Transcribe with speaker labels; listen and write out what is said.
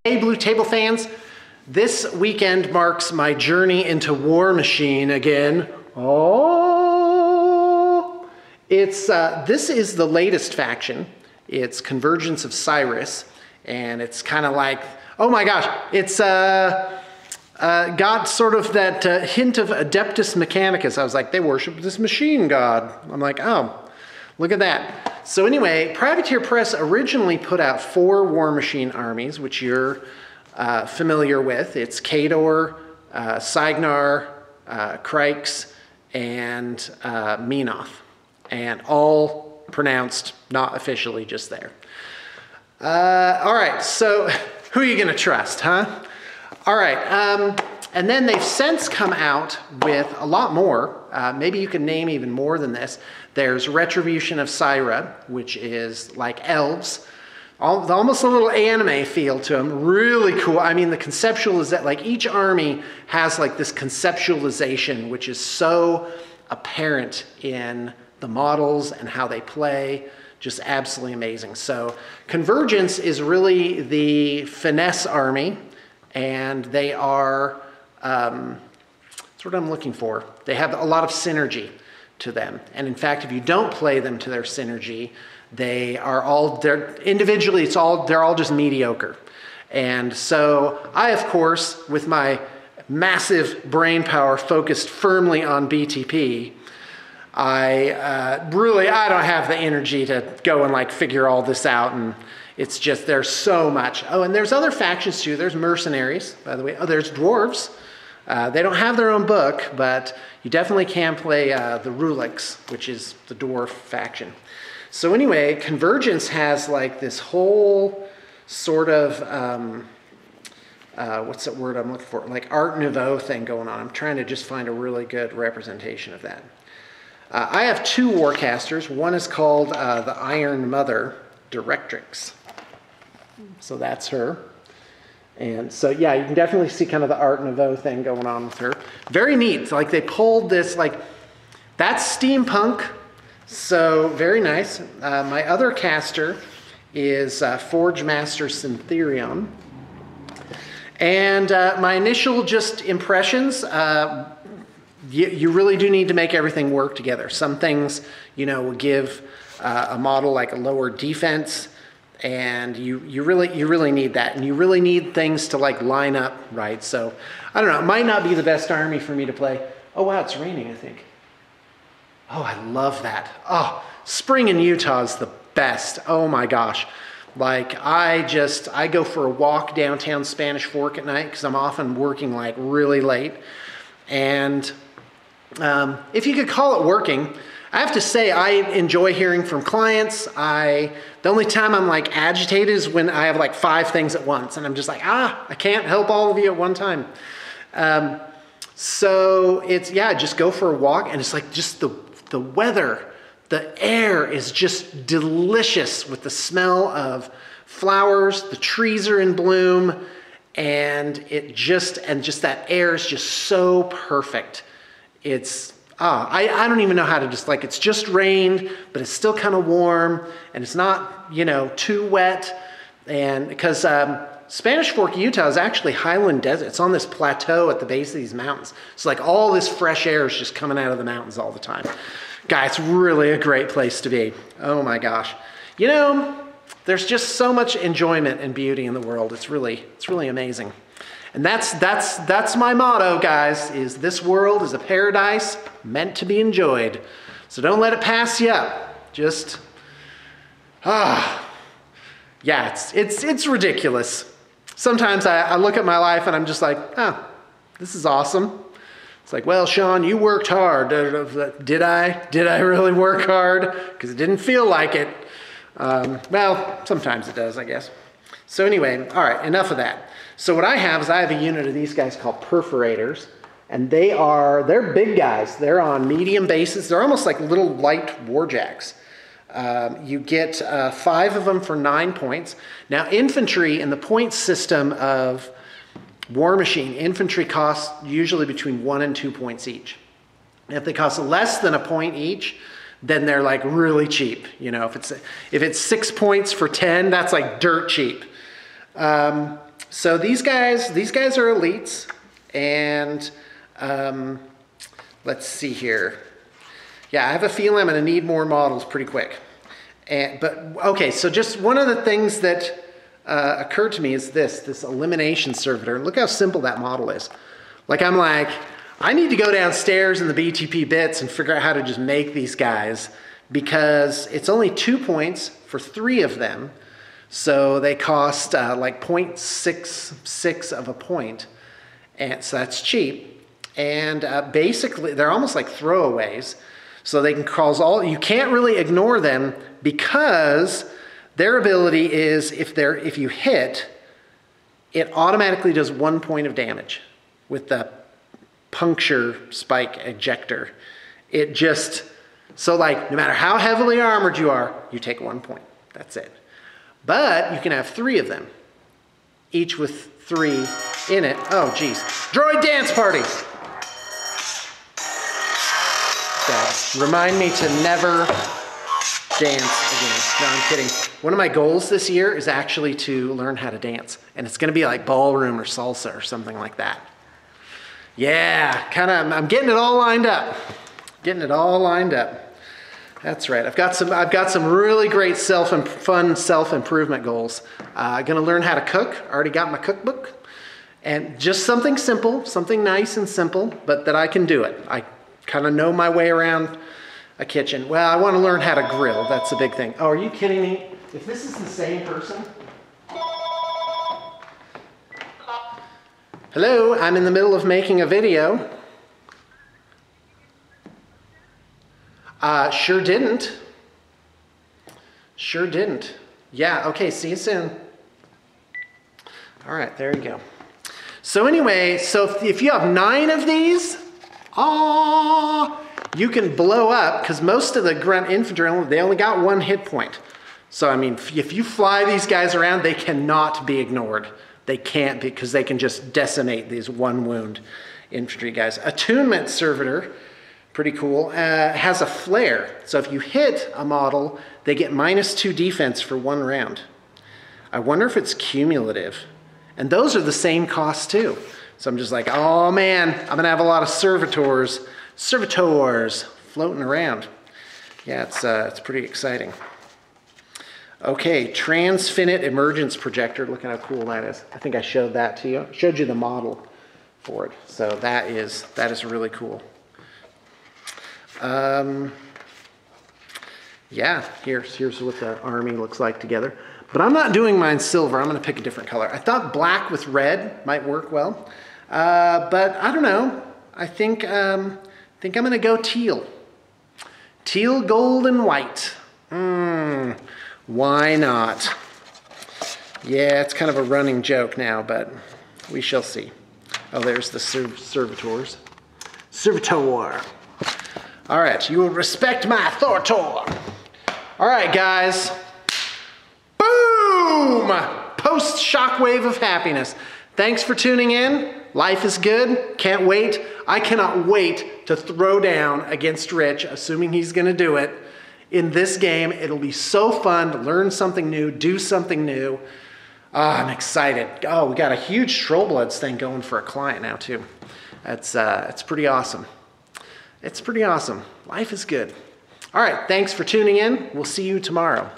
Speaker 1: Hey Blue Table fans, this weekend marks my journey into War Machine again. Oh, this is the latest faction. It's Convergence of Cyriss, and it's kind of like, oh my gosh, it's got sort of that hint of Adeptus Mechanicus. I was like, they worship this machine god. I'm like, oh, look at that. So anyway, Privateer Press originally put out 4 War Machine armies, which you're familiar with. It's Khador, Cygnar, Crykes, and Menoth, and all pronounced not officially, just there. All right, so who are you gonna trust, huh? All right, and then they've since come out with a lot more. Maybe you can name even more than this. There's Retribution of Syra, which is like elves. Almost a little anime feel to them. Really cool. I mean, the conceptual is that like each army has like this conceptualization, which is so apparent in the models and how they play. Just absolutely amazing. So Convergence is really the finesse army, and they are, that's what I'm looking for. They have a lot of synergy to them. And in fact, if you don't play them to their synergy, they're individually, they're all just mediocre. And so I, of course, with my massive brain power focused firmly on BTP, I don't have the energy to go and like figure all this out, and it's just, there's so much. Oh, and there's other factions too. There's mercenaries, by the way. Oh, there's dwarves. They don't have their own book, but you definitely can play the Ruliks, which is the dwarf faction. So anyway, Convergence has like this whole sort of, what's that word I'm looking for? Like Art Nouveau thing going on. I'm trying to just find a really good representation of that. I have 2 Warcasters. One is called the Iron Mother Directrix. So that's her. And so, yeah, you can definitely see kind of the Art Nouveau thing going on with her. Very neat. Like they pulled this, like, that's steampunk. So very nice. My other caster is Forge Master Syntherion. And my initial just impressions, you really do need to make everything work together. Some things, you know, will give a model like a lower defense, and you really need that, and you really need things to like line up right. So I don't know, it might not be the best army for me to play. Oh wow, it's raining, I think. Oh, I love that. Oh, spring in Utah is the best. Oh my gosh. Like I go for a walk downtown Spanish Fork at night because I'm often working like really late. And if you could call it working, I have to say I enjoy hearing from clients. The only time I'm like agitated is when I have like 5 things at once and I'm just like, I can't help all of you at one time. So it's, yeah, just go for a walk, and it's like just the weather, the air is just delicious with the smell of flowers, the trees are in bloom, and just that air is just so perfect. It's, I don't even know how to just, like, it's just rained, but it's still kind of warm, and it's not, you know, too wet. And because Spanish Fork, Utah is actually highland desert. It's on this plateau at the base of these mountains. So like all this fresh air is just coming out of the mountains all the time. Guy, it's really a great place to be. Oh my gosh. You know, there's just so much enjoyment and beauty in the world. It's really amazing. And that's my motto, guys, is this world is a paradise meant to be enjoyed. So don't let it pass you up. Just, yeah, it's ridiculous. Sometimes I look at my life and I'm just like, oh, this is awesome. It's like, well, Sean, you worked hard. Did I really work hard? Because it didn't feel like it. Well, sometimes it does, I guess. So anyway, all right, enough of that. So what I have is I have a unit of these guys called Perforators, and they're big guys. They're on medium bases. They're almost like little light warjacks. You get 5 of them for 9 points. Now, infantry in the point system of War Machine, infantry costs usually between 1 and 2 points each. If they cost less than a point each, then they're like really cheap. You know, if it's 6 points for 10, that's like dirt cheap. so these guys are elites, and let's see here. Yeah, I have a feeling I'm gonna need more models pretty quick. But okay, so just one of the things that occurred to me is this elimination servitor. Look how simple that model is. Like I'm like, I need to go downstairs in the BTP bits and figure out how to just make these guys, because it's only 2 points for 3 of them. So they cost like 0.66 of a point. And so that's cheap. And basically they're almost like throwaways. So they can cause you can't really ignore them, because their ability is if you hit, it automatically does 1 point of damage with the puncture spike ejector. It just, so like no matter how heavily armored you are, you take 1 point. That's it. But you can have 3 of them, each with 3 in it. Oh geez, droid dance party. So, remind me to never dance again. No, I'm kidding. One of my goals this year is actually to learn how to dance. And it's gonna be like ballroom or salsa or something like that. Yeah, I'm getting it all lined up. Getting it all lined up. That's right. I've got some really great fun self-improvement goals. Gonna learn how to cook. Already got my cookbook. And just something simple, something nice and simple, but that I can do it. I kind of know my way around a kitchen. Well, I want to learn how to grill. That's the big thing. Oh, are you kidding me? If this is the same person. Hello, I'm in the middle of making a video. Sure didn't. Sure didn't. Yeah, okay, see you soon. All right, there you go. So anyway, so if you have 9 of these, you can blow up, because most of the grunt infantry, they only got 1 hit point. So I mean, if you fly these guys around, they cannot be ignored. They can't, because they can just decimate these 1 wound infantry guys. Attunement servitor, pretty cool, has a flare. So if you hit a model, they get -2 defense for 1 round. I wonder if it's cumulative. And those are the same cost too. So I'm just like, oh man, I'm gonna have a lot of servitors floating around. Yeah, it's pretty exciting. Okay, transfinite emergence projector. Look at how cool that is. I think I showed that to you. I showed you the model for it. So that is really cool. Yeah, here's what the army looks like together. But I'm not doing mine silver. I'm gonna pick a different color. I thought black with red might work well. But I don't know. I think I'm gonna go teal. Teal, gold, and white. Why not? Yeah, it's kind of a running joke now, but we shall see. Oh, there's the servitors. Servitor. All right, you will respect my authority. All right, guys. Boom! Post shockwave of happiness. Thanks for tuning in. Life is good. Can't wait. I cannot wait to throw down against Rich, assuming he's gonna do it. In this game, it'll be so fun to learn something new, do something new. I'm excited. Oh, we got a huge Trollbloods thing going for a client now too. It's pretty awesome. It's pretty awesome. Life is good. All right, thanks for tuning in. We'll see you tomorrow.